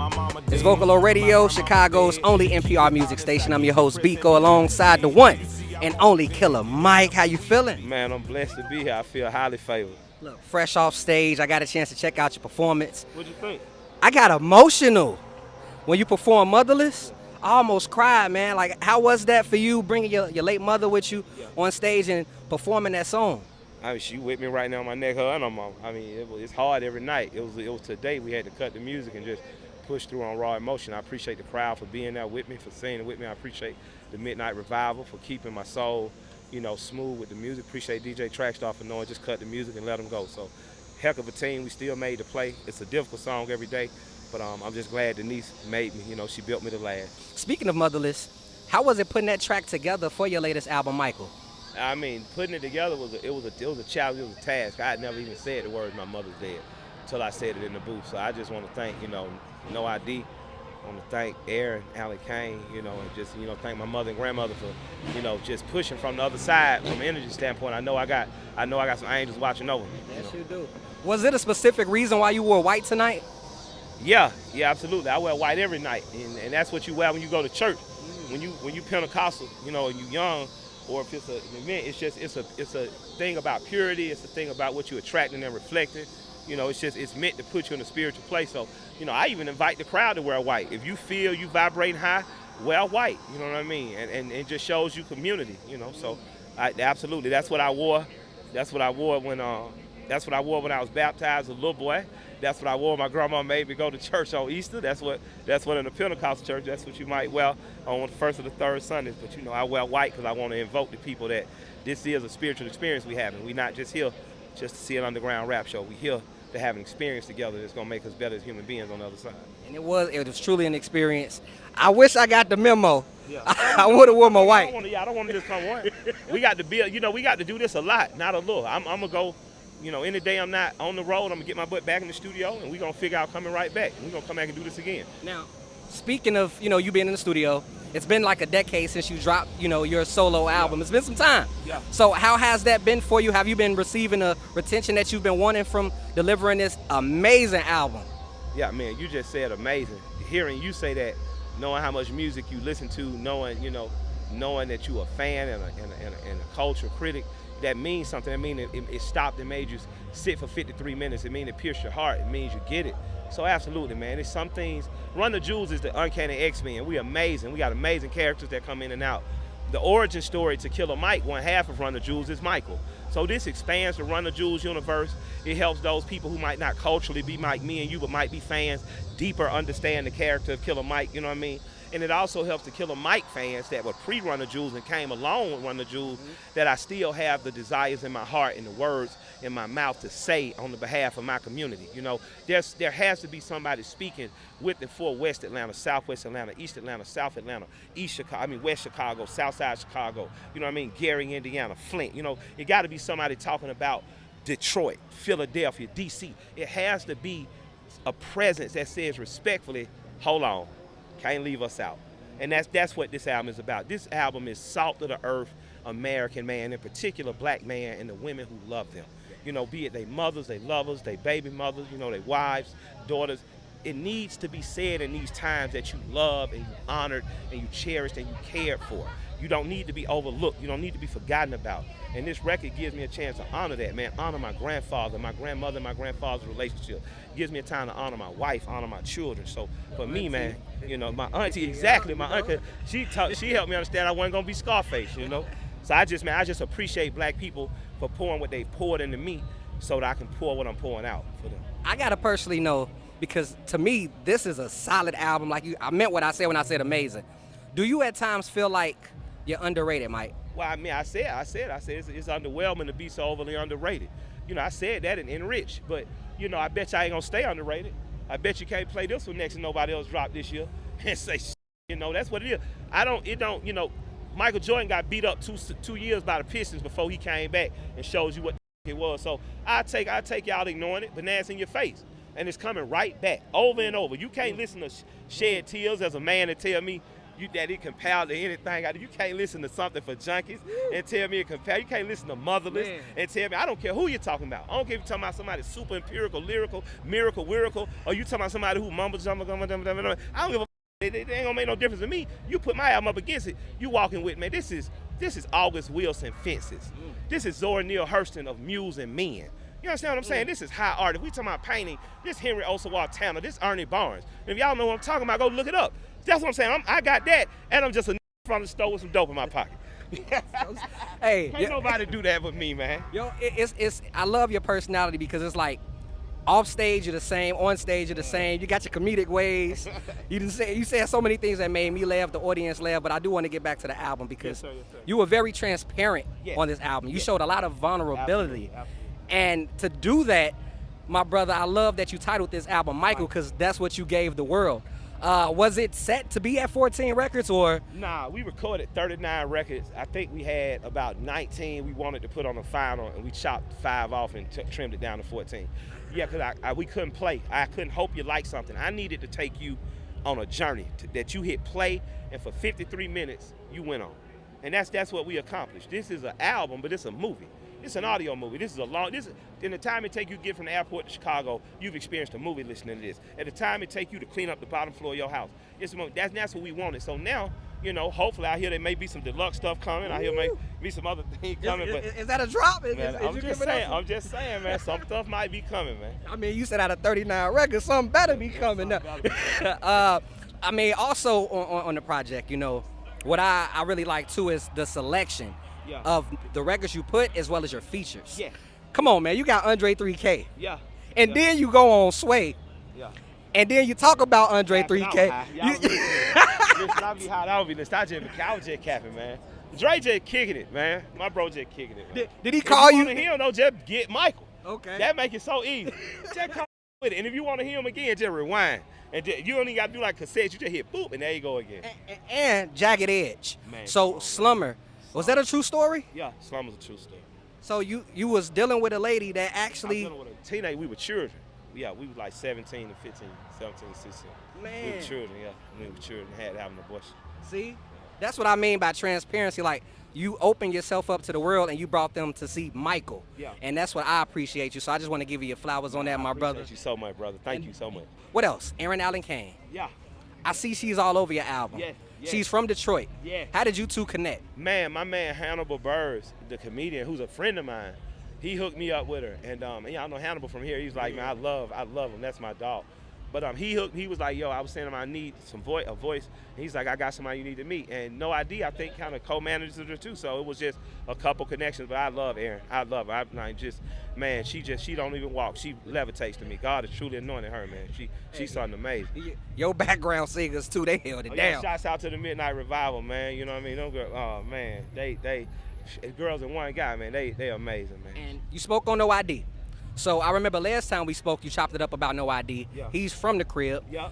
It's Vocalo Radio, Chicago's only NPR music station. I'm your host, Bekoe, alongside the one and only Killer Mike. How you feeling? Man, I'm blessed to be here. I feel highly favored. Look, fresh off stage, I got a chance to check out your performance. What'd you think? I got emotional when you performed Motherless. I almost cried, man. Like, how was that for you, bringing your late mother with you on stage and performing that song? I mean, she with me right now on my neck, her and her mom. I mean, it's hard every night. It was today we had to cut the music and just push through on raw emotion. I appreciate the crowd for being there with me, for singing with me. I appreciate the Midnight Revival for keeping my soul, smooth with the music. Appreciate DJ Trackstar for knowing just cut the music and let them go. So, heck of a team. We still made the play. It's a difficult song every day, but I'm just glad Denise made me. She built me to last. Speaking of Motherless, how was it putting that track together for your latest album, Michael? I mean, putting it together was a challenge, it was a task. I had never even said the words "my mother's dead" until I said it in the booth. So I just want to thank, No ID. I want to thank Aaron, Allie Kane, and just, thank my mother and grandmother for, just pushing from the other side from an energy standpoint. I know I got some angels watching over me. Yes, you do. Was it a specific reason why you wore white tonight? Yeah, absolutely. I wear white every night, and that's what you wear when you go to church. When you Pentecostal, and you young, or if it's an event, it's a thing about purity. It's a thing about what you're attracting and reflecting. It's meant to put you in a spiritual place. So, I even invite the crowd to wear white. If you feel you vibrating high, wear white. You know what I mean? And it just shows you community. So, absolutely, that's what I wore. That's what I wore when I was baptized as a little boy. That's what I wore. My grandma made me go to church on Easter. That's what in the Pentecostal church, that's what you might wear on the first or the third Sundays. But I wear white because I want to invoke the people that this is a spiritual experience we having. We're not just here just to see an underground rap show. We're here to have an experience together that's gonna make us better as human beings on the other side. And it was truly an experience. I wish I got the memo. Yeah. I would have worn my white. I don't want to just come one. We got to build. We got to do this a lot, not a little. I'm gonna go. Any day I'm not on the road, I'm gonna get my butt back in the studio, and we're gonna figure out coming right back. We're gonna come back and do this again. Now, speaking of, you being in the studio, it's been like a decade since you dropped, your solo album. It's been some time. Yeah. So how has that been for you? Have you been receiving the retention that you've been wanting from delivering this amazing album? Yeah, man, you just said amazing. Hearing you say that, knowing how much music you listen to, knowing that you're a fan and a cultural critic, that means something. It means it stopped and made you sit for 53 minutes. It means it pierced your heart. It means you get it. So absolutely, man. There's some things. Run the Jewels is the uncanny X-Men. We amazing. We got amazing characters that come in and out. The origin story to Killer Mike, one half of Run the Jewels, is Michael. So this expands the Run the Jewels universe. It helps those people who might not culturally be like me and you, but might be fans, deeper understand the character of Killer Mike, you know what I mean? And it also helps the Killer Mike fans that were pre-Run the Jewels and came along with Run the Jewels, that I still have the desires in my heart and the words in my mouth to say on the behalf of my community. There has to be somebody speaking with and for West Atlanta, Southwest Atlanta, East Atlanta, South Atlanta, West Chicago, Southside Chicago, Gary, Indiana, Flint. It got to be somebody talking about Detroit, Philadelphia, D.C. It has to be a presence that says respectfully, hold on, can't leave us out. And that's what this album is about. This album is salt of the earth, American man, in particular black man, and the women who love them. Be it they mothers, they lovers, they baby mothers, they wives, daughters. It needs to be said in these times that you love and you honored and you cherished and you cared for. You don't need to be overlooked. You don't need to be forgotten about. And this record gives me a chance to honor that, man. Honor my grandfather, my grandmother, and my grandfather's relationship. It gives me a time to honor my wife, honor my children. So for me, man, my auntie, exactly, my uncle, she helped me understand I wasn't gonna be Scarface, So I just appreciate black people for pouring what they poured into me so that I can pour what I'm pouring out for them. I gotta personally know, because to me, this is a solid album. I meant what I said when I said amazing. Do you at times feel like you're underrated, Mike? Well, I mean, I said it's underwhelming to be so overly underrated. I said that in Rich, but I bet you I ain't gonna stay underrated. I bet you can't play this one next to nobody else dropped this year and say, that's what it is. Michael Jordan got beat up 2 years by the Pistons before he came back and shows you what it was. So I take y'all ignoring it, but now it's in your face. And it's coming right back over and over. You can't listen to Shed Tears as a man and tell me that it compiled to anything. You can't listen to something for junkies and tell me it compiled. You can't listen to Motherless and tell me. I don't care who you're talking about. I don't care if you're talking about somebody super empirical, lyrical, miracle, or you talking about somebody who mumble jumble. I don't give a. It ain't gonna make no difference to me. You put my album up against it, you walking with me. This is August Wilson Fences. This is Zora Neale Hurston of Muse and Men. You understand what I'm saying? This is high art. If we talking about painting, this Henry Oswald Tanner, this Ernie Barnes. And if y'all know what I'm talking about, go look it up. That's what I'm saying. I got that, and I'm just a from the store with some dope in my pocket. Hey, can't nobody do that with me, man. Yo, it's I love your personality because it's like off stage you're the same, on stage you're the same. You got your comedic ways. You said so many things that made me laugh, the audience laugh. But I do want to get back to the album because Yes, sir. you were very transparent on this album. You showed a lot of vulnerability. Absolutely. And to do that, my brother, I love that you titled this album Michael because that's what you gave the world. Was it set to be at 14 records or? Nah, we recorded 39 records. I think we had about 19 we wanted to put on the final, and we chopped 5 off and trimmed it down to 14. Yeah, because we couldn't play. I couldn't hope you like something. I needed to take you on a journey that you hit play, and for 53 minutes, you went on. And that's what we accomplished. This is an album, but it's a movie. It's an audio movie. In the time it take you to get from the airport to Chicago, you've experienced a movie listening to this. At the time it take you to clean up the bottom floor of your house, that's what we wanted. So now, hopefully I hear there may be some deluxe stuff coming. I hear may be some other things coming. Is that a drop? Man, I'm just saying, man, some stuff might be coming, man. I mean, you said out of 39 records, something better be coming now. I mean, also on the project, what I really like too is the selection of the records you put as well as your features. Yeah. Come on, man. You got Andre 3K. Yeah. And then you go on Sway. Yeah. And then you talk about Andre 3K. Listen, I be hot. I don't be listening. I was just capping, man. Dre just kicking it, man. My bro just kicking it, man. Did he call you? If you want to hear him, though, just get Michael. Okay. That make it so easy. Just come with it. And if you want to hear him again, just rewind. And you don't even got to do like cassettes. You just hit boop, and there you go again. And Jagged Edge. Man, so Slummer. Was that a true story? Yeah, Slummer's a true story. So you was dealing with a lady that actually. I was dealing with a teenage. We were children. Yeah, we was like 17 to 15, 17, 16. Man. We were children, yeah. We were children, had having an abortion. See? That's what I mean by transparency. Like, you opened yourself up to the world and you brought them to see Michael. Yeah. And that's what I appreciate you. So I just want to give you your flowers on that, my brother. Thank you so much, brother. Thank you so much. What else? Aaron Allen Kane. Yeah. I see she's all over your album. Yeah. She's from Detroit. Yeah. How did you two connect? Man, my man Hannibal Burrs, the comedian who's a friend of mine, he hooked me up with her. And I know Hannibal from here. He's like, man, I love him. That's my dog. But he was like, yo, I was saying to him, I need a voice. And he's like, I got somebody you need to meet. And No ID, I think, kind of co-manages her too. So it was just a couple connections. But I love Erin. I love her. She don't even walk. She levitates to me. God has truly anointed her, man. She's something amazing. Your background singers too, they held it down. Shouts out to the Midnight Revival, man. You know what I mean? Them girls, oh man, they girls in one guy, man. They amazing, man. And you spoke on No ID. So I remember last time we spoke, you chopped it up about No ID. Yeah. He's from the crib. Yeah.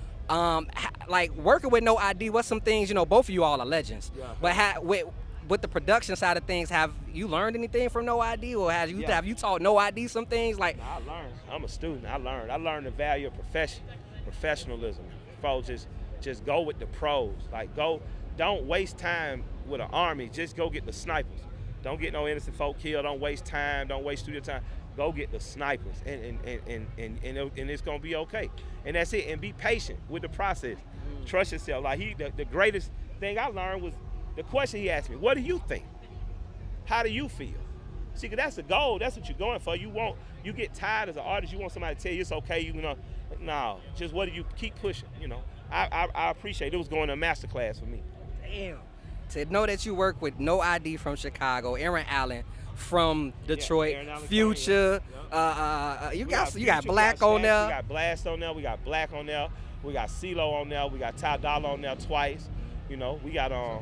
Like working with No ID, what's some things, both of you all are legends. Yeah. But with the production side of things, have you learned anything from No ID, or have you taught No ID some things? Like, I learned. I'm a student. I learned the value of professionalism. Folks, just go with the pros. Like, don't waste time with an army. Just go get the snipers. Don't get no innocent folk killed. Don't waste time. Don't waste studio time. Go get the snipers, and it's gonna be okay. And that's it. And be patient with the process. Trust yourself. Like the greatest thing I learned was the question he asked me: what do you think? How do you feel? See, 'cause that's the goal. That's what you're going for. You get tired as an artist. You want somebody to tell you it's okay. No. Just what do you keep pushing? I appreciate it. It was going to a masterclass for me. Damn. To know that you work with No ID from Chicago, Aaron Allen from Detroit, Future. You got Black on there. We got Blast on there. We got Black on there. We got CeeLo on there. We got Ty Dolla on there twice. We got a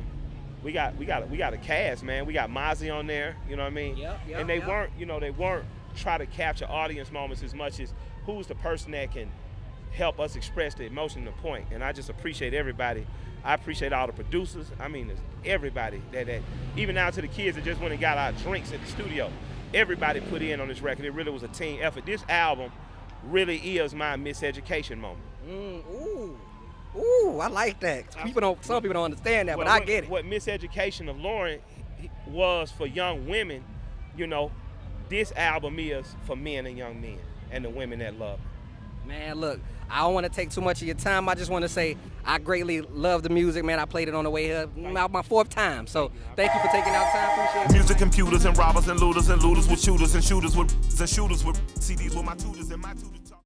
cast, man. We got Mozzie on there. You know what I mean? And they weren't trying to capture audience moments as much as who's the person that can help us express the emotion and the point. And I just appreciate everybody. I appreciate all the producers. I mean, everybody that even down to the kids that just went and got our drinks at the studio. Everybody put in on this record. It really was a team effort. This album really is my miseducation moment. Ooh, I like that. Some people don't understand that, but I get it. What Miseducation of Lauren was for young women, you know, this album is for men and young men and the women that love it. Man, look, I don't want to take too much of your time. I just want to say I greatly love the music, man. I played it on the way here, my 4th time. So thank you for taking out time. Appreciate it. Music, computers, and robbers and looters with shooters and shooters with CDs with my tutors and my tutors.